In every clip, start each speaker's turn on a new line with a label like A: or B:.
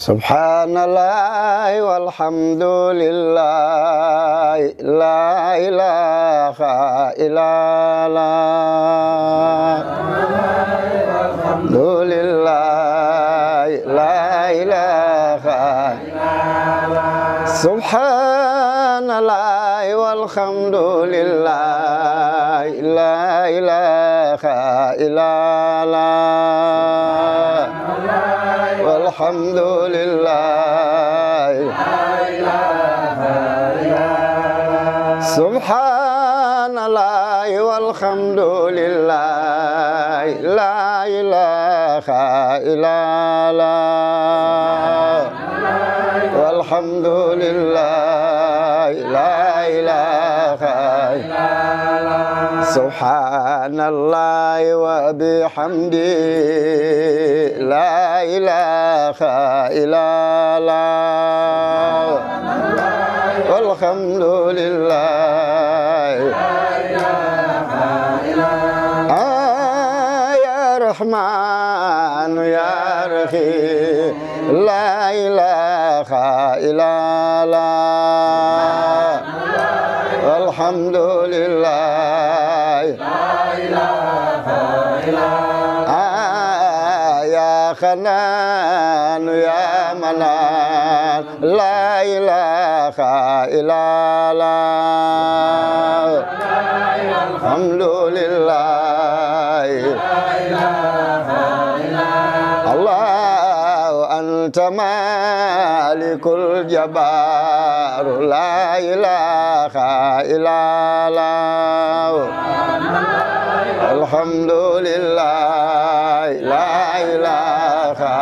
A: Subhanallah walhamdulillah la ilaha illallah walhamdulillah la ilaha illallah Subhanallah walhamdulillah la ilaha illallah walhamdulillah Subhanallah walhamdulillah la ilaha illallah walhamdulillah la ilaha illallah Subhanallah wa bihamdi la ilaha illallah walhamdulillah ya Rahman ya Rahim la ilaha illallah walhamdulillah ya Hanan ya Manan la ilaha illallah alhamdulillah Allah anta malikul jabbar la ilaha illallah alhamdulillah la ilaha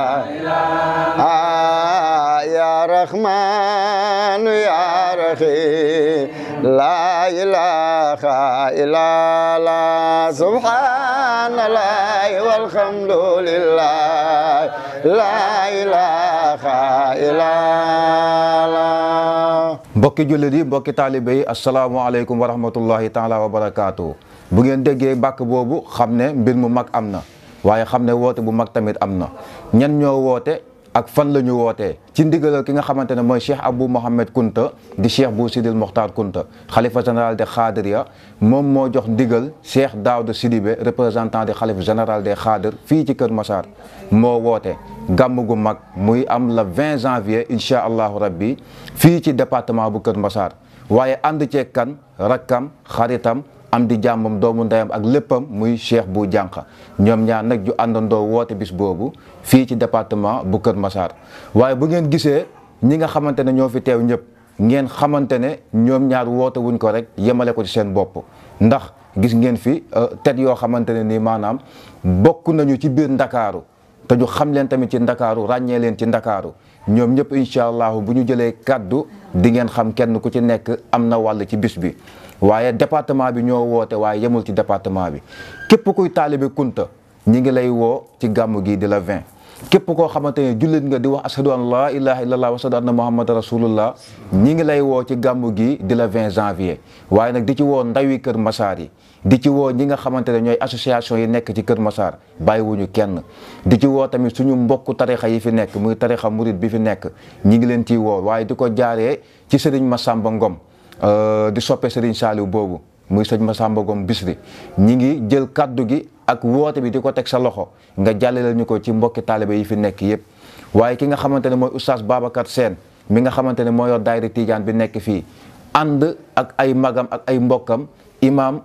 A: ya Rahman ya Rahim la ilaha illallah subhanallah walhamdulillah la ilaha illallah.
B: mbokki jullit yi mbokki taalibe yi asalaamaaleykum wa rahmatullahi taala wa barakaatu. bu ngeen déggee bàkk boobu xam ne mbir mu mag am na waaye xam ne woote bu mag tamit am na. ñan ñoo woote ak fan la ñu wootee ci ndigalal ki nga xamante ne mooy Cheikh Abou Mohamed Kunta di Cheikh Bou Sidil Mokhtar Kunta xalifa général des Khadiriya moom moo jox ndigal Cheikh Daouda Sidibé représentant di xalif général des Khadir fii ci Kër Massar moo woote gàmm gu mag muy am le 20 janvier incha allahu rabbi fii ci département bu Kër Massar waaye ànd ceeg kan rakkam xaritam am di jàmmam doomu ndeyam ak léppam muy Cheikh Bou Diankha ñoom ñaar nag ju àndandoo woote bis boobu fii ci département bu Kër Massar waaye bu ngeen gisee ñi nga xamante ne ñoo fi teew ñëpp ngeen xamante ne ñoom ñaar woote wuñ ko rek yemale ko ci seen bopp ndax gis ngeen fi tet yoo xamante ne nii maanaam bokk nañu ci biir ndakaaru te ñu xam leen tamit ci ndakaaru ràññee leen ci ndakaaru ñoom ñëpp incha allahu bu ñu jëlee kaddu di ngeen xam kenn ku ci nekk am na wàll ci bis bi waaye département bi ñoo woote waaye yemul ci département bi képp kuy taalibe Kunta ñi ngi lay woo ci gàmmu gi di la 20 képp koo xamante ne jullit nga di wax ashadu an la ilaha illallah wa ashadu anna muhammad rasulullah ñi ngi lay woo ci gàmmu gi di la 20 janvier waaye nag di ci woo ndawi Kër Massar yi di ci woo ñi nga xamante ne ñooy association yi nekk ci Kër Massar bàyyiwuñu kenn di ci woo tamit suñu mbokku tarixa yi fi nekk muy tarixa murid bi fi nekk ñi ngi leen ciy woo waaye di ko jaaree ci Serigne Massamba Ngom di soppe Serigne Saliou boobu muy sëñ Massamba Ngom Bisri ñi ngi jël kaddu gi ak woote bi di ko teg sa loxo nga jàllale ñu ko ci mbokki taalibe yi fi nekk yëpp waaye ki nga xamante ne mooy oustaz Babacar Sène mi nga xamante ne moo yor daayira Tidiane bi nekk fii ànd ak ay magam ak ay mbokkam imam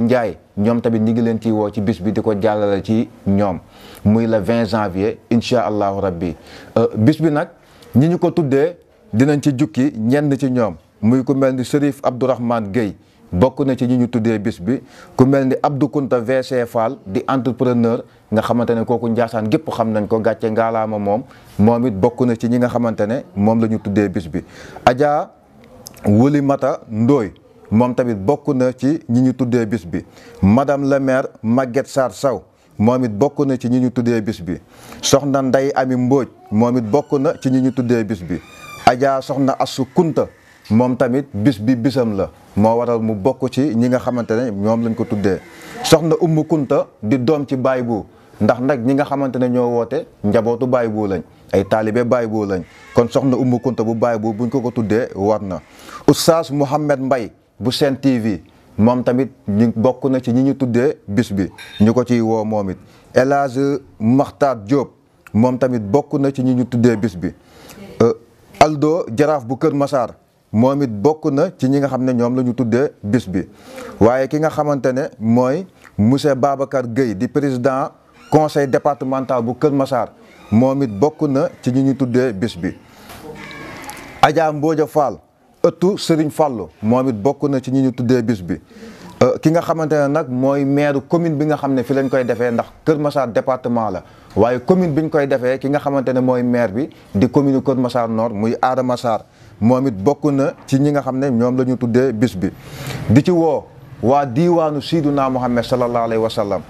B: Ndiaye ñoom tamit ñi ngi leen ciy woo ci bis bi di ko jàllale ci ñoom muy le 20 janvier incha allahu rabbi bis bi nag ñi ñu ko tuddee dinañ ci jukki ñenn ci ñoom muy ku mel ni Serif Abdourahmane Gueye bokk na ci ñi ñu tuddee bis bi ku mel ni Abdou Kunta VC Fall di entrepreneur nga xamante ne kooku Njaasaan gépp xam nañ ko gàcce ngaalaama moom it bokk na ci ñi nga xamante ne moom la ñu tuddee bis bi. Adja Wuli Mata Ndooy moom tamit bokk na ci ñi ñu tuddee bis bi. Madame le maire Maguette Sarr Sow moom it bokk na ci ñi ñu tuddee bis bi. Soxna Ndey Ami Mbóoj moom it bokk na ci ñi ñu tuddee bis bi. Adja Soxna Assu Kunta moom tamit bis bi bisam la moo waral mu bokk ci ñi nga xamante ne ñoom lañ ko tuddee. Soxna Ummu Kunta di doom ci Baay Bu ndax nag ñi nga xamante ne ñoo woote njabootu Baay Bu lañ ay taalibe Baye Bou lañ kon soxna Umu Kunta bu Baye Bou buñ ko tuddee war na. Oustaz Mouhamed Mbaye bu Sen TV moom tamit ñu bokk na ci ñi ñu tuddee bis bi ñu ko ciy woo moom it. El Hadj Makhtar Diop moom tamit bokk na ci ñi ñu tuddee bis bi. Aldo Jaraaf bu Kër Massar moom it bokk na ci ñi nga xam ne ñoom la ñu tuddee bis bi waaye ki nga xamante ne mooy monsieur Babacar Gueye di président conseil départemental bu Kër Massar moom it bokk na ci ñi ñu tuddee bis bi. Adja Mbodja Fall ëttu Serigne Fallou moom it bokk na ci ñi ñu tuddee bis bi. ki nga xamante ne nag mooy maire commune bi nga xam ne fi lañ koy defee ndax Kër Massar département la waaye commune bi ñu koy defee ki nga xamante ne mooy maire bi di commune Kër Massar Nord muy Adama Sarr moom it bokk na ci ñi nga xam ne ñoom la ñu tuddee bis bi. di ci woo waa diiwaanu Siiduna Muhammad sallallahu alayhi wa sallam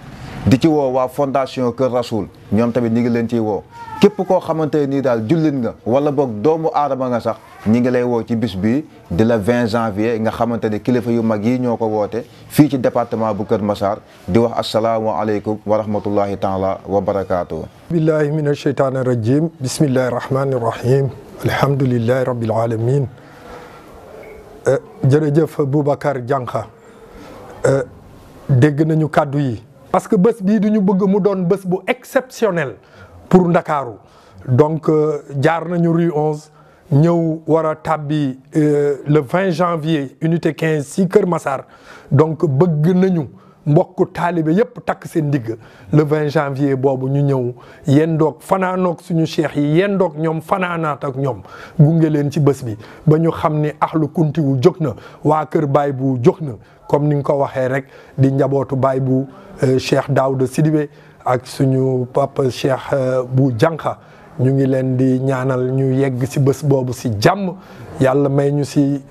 B: di ci woo waa fondation Kër Rasoul ñoom tamit ñi ngi leen ciy woo képp koo xamante ne nii daal jullit nga wala boog doomu aadama nga sax ñi ngi lay woo ci bis bi di la 20 janvier nga xamante ne kilifa yu mag yi ñoo ko woote fii ci département bu Kër Massar di wax asalaamualeykum wa rahmatullahi taala wa barakaatu.
C: billahi min asheytaani rajim bismillahi rahmani rahim alhamdulillahi rabbil alamin jërëjëf Boubacar Diankha dégg nañu kàddu yi parce que bés bii duñu bëgg mu doon bés bu exceptionnel pour Ndakaaru donc jaar nañu rue 11 ñëw war a tàbbi le 20 janvier unité 15 ci Kër Massar donc bëgg nañu mbokku taalibe yépp takk seen ndigg le 20 janvier boobu ñu ñëw yendoog fanaanoog suñu cheikh yi yendoog ñoom fanaanaat ak ñoom gunge leen ci bés bi ba ñu xam ni axlu kunti wu jóg na waa kër Baye Bou jóg na comme ni nga ko waxee rek di njabootu Baye Bou Cheikh Daouda Sidibé ak suñu papa Cheikh Bou Diankha ñu ngi leen di ñaanal ñu yegg ci bés boobu ci jàmm yàlla may ñu ci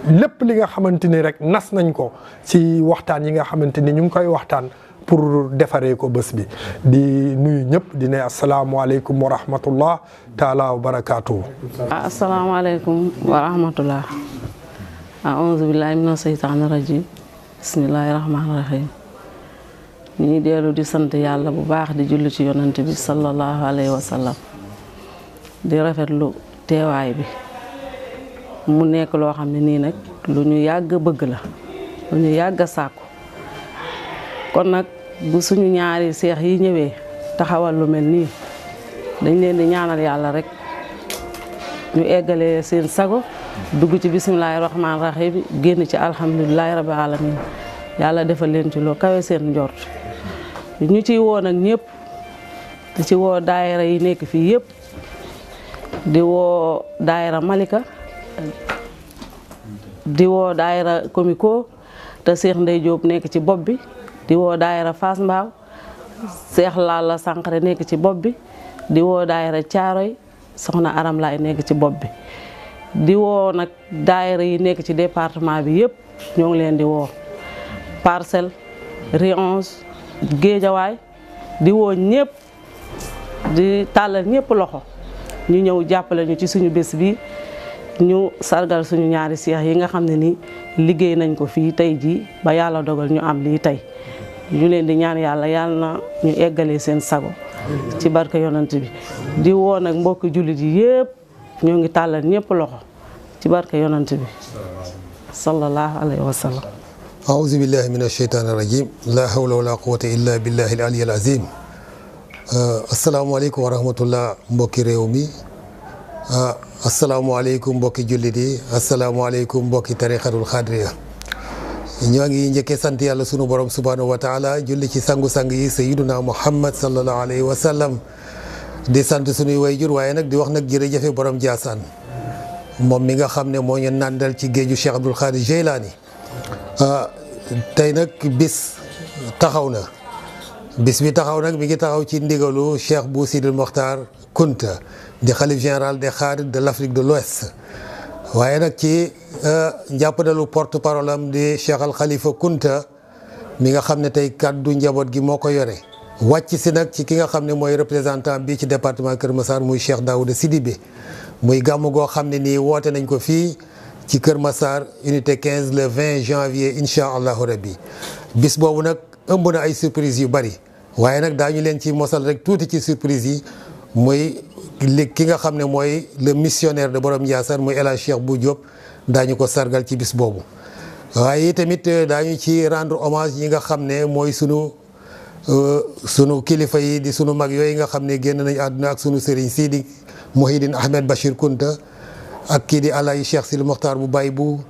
C: lépp li nga xamante ni rek nas nañ ko ci waxtaan yi nga xamante ni ñu ngi koy waxtaan pour defaree ko bés bi di nuyu ñëpp di ne asalaamaaleykum wa rahmatullah taala wa barakaatu.
D: asalaamaaleykum wa rahmatullah. aouzu billahi mina seytaani rajim bismillahi rahmaani rahim. ñuy dellu di sant yàlla bu baax di julli ci yonent bi sallallahu alayhi wa sallam di rafetlu teewaay bi mu nekk loo xam ne nii nag lu ñu yàgg bëgg la lu ñu yàgg a sàkku kon nag bu suñu ñaari seex yi ñëwee taxawal lu mel nii dañ leen di ñaanal yàlla rek ñu eggalee seen sago dugg ci bisimilahi rahmaani rahim génn ci alhamdulilahi rabbil alamin yàlla defal leen ci loo kawe seen njort ñu ciy woo nag ñëpp di ci woo daayira yi nekk fii yëpp di woo daayira Malika di woo daayira Komiko te Cheikh Ndey Diop nekk ci bopp bi di woo daayira Fass Mbaaw Cheikh Lalla Sankhare nekk ci bopp bi di woo daayira Caaroy soxna Aram Laay nekk ci bopp bi di woo nag daayira yi nekk ci département bi yëpp ñoo ngi leen di woo Parcelles Rue 11 Géejawaay di woo ñëpp di tàllal ñëpp loxo ñu ñëw jàppale ñu ci suñu bés bi ñu sargal suñu ñaari seex yi nga xam ne ni liggéey nañ ko fii tey jii ba yàlla dogal ñu am lii tey ñu leen di ñaan yàlla na ñu eggalee seen sago ci barke yonent bi di woo nag mbokki jullit yi yëpp ñoo ngi tàllal ñëpp loxo ci barke yonent bi sallallahu alayhi wa sallam.
E: aouzu billahi min asheytaani rajim la hawla wala quwata illa billahi al aliyyil azim. asalaamaaleykum wa rahmatullah mbokki réew mi asalaamaaleykum mbokki jullit yi asalaamaaleykum mbokki tarixatul xaadiriya ñoo ngi njëkkee sant yàlla sunu borom subhanahu wa taala julli ci sangu-sang yi sayiduna muhammad sallallahu alayhi wa sallam di sant sunuy wayjur waaye nag di wax nag jërëjëfe borom jaasaan moom mi nga xam ne moo ñu nàndal ci géeju Cheikh Abdoul Khadir Jeylaani tey nag bis taxaw na bis bi taxaw nag mi ngi taxaw ci ndigalu Cheikh Bou Sidil Mokhtar Kunta di xalif général des Khadres de l'Afrique de l'Ouest waaye nag ci njàppandalu porte parole am di Cheikh Al Khalifa Kunta mi nga xam ne tey kàddu njaboot gi moo ko yore wàcc si nag ci ki nga xam ne mooy représentant bi ci département Kër Massar muy Cheikh Daouda Sidibé muy gàmm goo xam ne nii woote nañ ko fii ci Kër Massar unité 15 le 20 janvier incha allahu rabbi bis boobu nag ëmb na ay surprise yu bari waaye nag daañu leen ci mosal rek tuuti ci surprise yi muy ki nga xam ne mooy le missionnaire de borom Ndiassane muy El Hadj Cheikh Bou Diop daañu ko sargal ci bis boobu. waaye tamit daañu ci rendre hommage ñi nga xam ne mooy sunu kilifa yi di sunu mag yooyu nga xam ne génn nañu àdduna ak sunu sëriñ Sidi Mouhidine Ahmed Bachir Kounta ak kii di Alaaji Cheikh Sidi Mokhtar bu Baye bu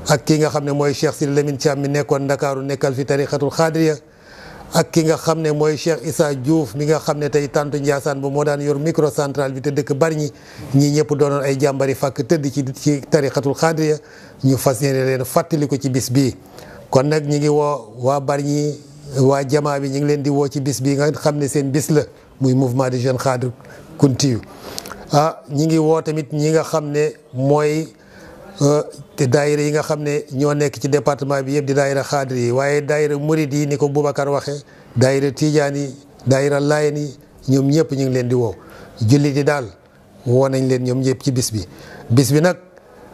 E: ak kii nga xam ne mooy Cheikh Sidi Lamine Thiam mi nekkoon Ndakaaru nekkal fi tariqatul xaadiriya ak ki nga xam ne mooy Cheikh Issa Diouf mi nga xam ne tey tantu Ndiassane ba moo daan yor microcentrale bi te dëkk Bargny ñii ñëpp doonoon ay jàmbari fàkk tëdd ci tariqatul xaadiriya ñu fas yéene leen fàttali ko ci bis bii. kon nag ñi ngi woo waa Bargny waa jamaa bi ñu ngi leen di woo ci bis bii nga xam ne seen bis la muy mouvement des jeunes xaadir kuntiyu ñi ngi woo tamit ñi nga xam ne mooy te daayira yi nga xam ne ñoo nekk ci département bi yëpp di daayira xaadir yi waaye daayira murid yi ni ko Boubacar waxee daayira tijaan yi daayira layen yi ñoom ñëpp ñu ngi leen di woo jullit yi daal woo nañ leen ñoom ñëpp ci bis bi nag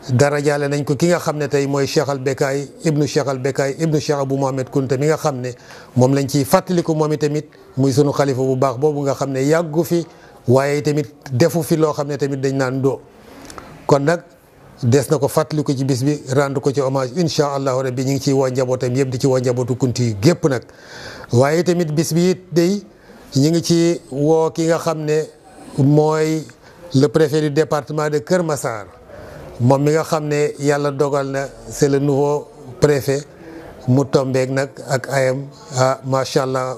E: dara jaale nañ ko ki nga xam ne tey mooy Cheikh al Bekaay ibnu Cheikh al Bekaay ibnu Cheikh Abou Mohamed Kounta mi nga xam ne moom lañ ciy fàttaliku moom itamit muy sunu xalifa bu baax boobu nga xam ne yàggu fi waaye tamit defu fi loo xam ne tamit dañ naan doo kon nag des na ko fàttaliku ci bis bi rendre ko ci hommage incha allahu rabbi ñu ngi ciy woo njabootam yëpp di ci woo njabootu kunti yi gépp nag waaye tamit bis bi it day ñu ngi ci woo ki nga xam ne mooy le préfet du département de Kër Massar moom mi nga xam ne yàlla dogal na c'est le nouveau préfet mu tombeeg nag ak ayam macha allah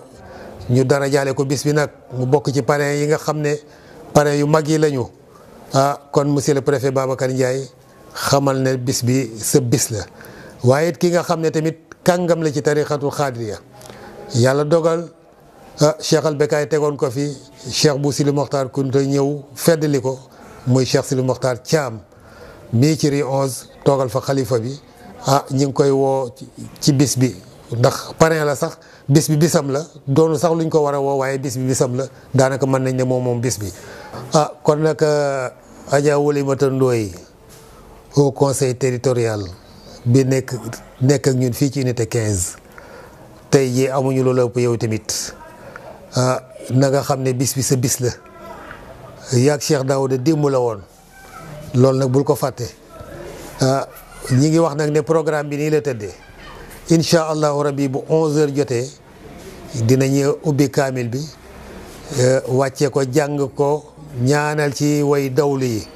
E: ñu dara jaale ko bis bi nag mu bokk ci parrain yi nga xam ne parrain yu mag yi lañu kon monsieur le préfet Babacar Ndiaye xamal ne bis bi sa bis la waaye it ki nga xam ne tamit kàngam la ci tariqatul xaadiriya yàlla dogal Cheikh al Bekaay tegoon ko fi Cheikh Bou Sidi Mokhtar Kounta ñëw feddali ko muy Cheikh Sidi Mokhtar Thiam mii ci Rue 11 toogal fa xalifa bi ñi ngi koy woo ci bis bi ndax parrain la sax bis bi bisam la doonu sax luñ ko war a woo waaye bis bi bisam la daanaka mën nañ ne moom bis bi kon nag Adja Oulimata Ndoye au conseil territorial bi nekk ak ñun fii ci unité 15 tey jii amuñu loolu ëpp yow tamit na nga xam ne bis bi sa bis la yaag Cheikh Daouda démb la woon loolu nag bul ko fàtte ñi ngi wax nag ne programme bi nii la tëddee incha allahu rabbi bu 11h jotee dinañu ubbi kaamil bi wàccee ko jàng ko ñaanal ci way dawlu yi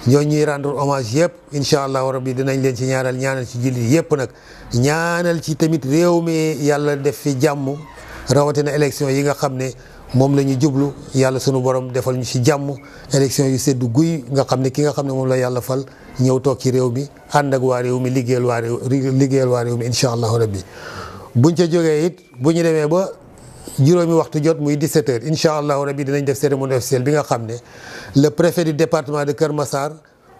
E: ñoo ñuy rendre hommage yëpp incha allahu rabbi dinañ leen ci ñaanal ci jullit yëpp nag ñaanal ci tamit réew mi yàlla def fi jàmm rawatina élection yi nga xam ne moom la ñu jublu yàlla sunu borom defal ñu ci jàmm élection yu seddu guy nga xam ne ki nga xam ne moom la yàlla fal ñëw toog ci réew mi ànd ak waa réew mi liggéeyal waa réew mi incha allahu rabbi buñ ca jógee it bu ñu demee ba juróomi waxtu jot muy 17h incha allahu rabbi dinañ def cérémonie officielle bi nga xam ne le préfet du département de Kër Massar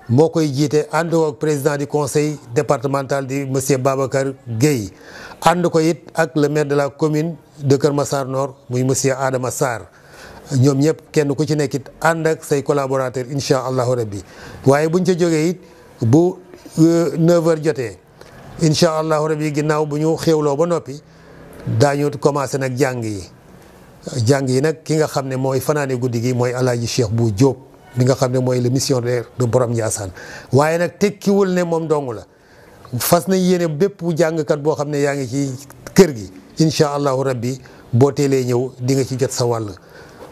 E: moo koy jiite ànd ko ak président du conseil départemental di monsieur Babacar Gueye ànd ko it ak le maire de la commune de Kër Massar Nord muy monsieur Adama Sarr ñoom ñëpp kenn ku ci nekk it ànd ak say collaborateurs incha allahu rabbi waaye buñ ca jógee it bu 9h jotee incha allahu rabbi ginnaaw bu ñu xéwloo ba noppi daañu commencé nag jàng yi nag ki nga xam ne mooy fanaane guddi gi mooy Alaaji Cheikh Bou Diop mi nga xam ne mooy le missionnaire de borom Ndiassane waaye nag tekkiwul ne moom dong la fas nañ yéene bépp jàngkat boo xam ne yaa ngi ci kër gi incha allahu rabbi boo teelee ñëw di nga ci jot sa wàll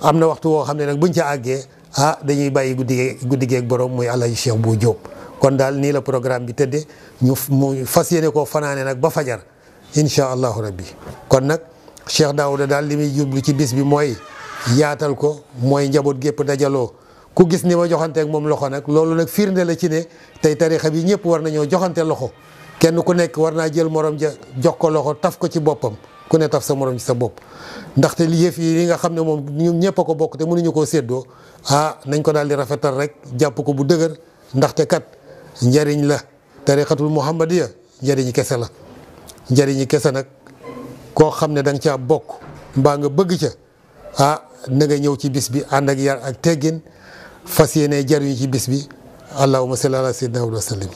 E: am na waxtu woo xam ne nag buñ ca àggee dañuy bàyyi guddi geeg borom muy Alaaji Cheikh Bou Diop kon daal nii la programme bi tëddee mu fas yéene koo fanaane nag ba fajar incha allahu rabbi kon nag Cheikh Daouda daal li muy jublu ci bis bi mooy yaatal ko mooy njaboot gépp dajaloo ku gis ni ma joxanteeg moom loxo nag loolu nag firnde la ci ne tey tarixa bi ñëpp war nañoo joxante loxo kenn ku nekk war naa jël morom ja jox ko loxo taf ko ci boppam ku ne taf sa morom ci sa bopp ndaxte li yëf yi nga xam ne moom ñun ñëpp a ko bokk te mënuñu koo séddoo nañ ko daal di rafetal rek jàpp ko bu dëgër ndaxte kat njariñ la tarixatul muhammadiya njariñi kese la njariñi kese nag koo xam ne da nga caa bokk mbaa nga bëgg ca na nga ñëw ci bis bi ànd ak yar ak teggin fas yéene jariñu ci bis bi allahumma salli ala sayyidina wa sallim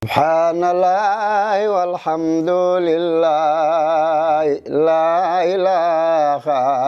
A: subhanallahi walhamdulillahi la ilaha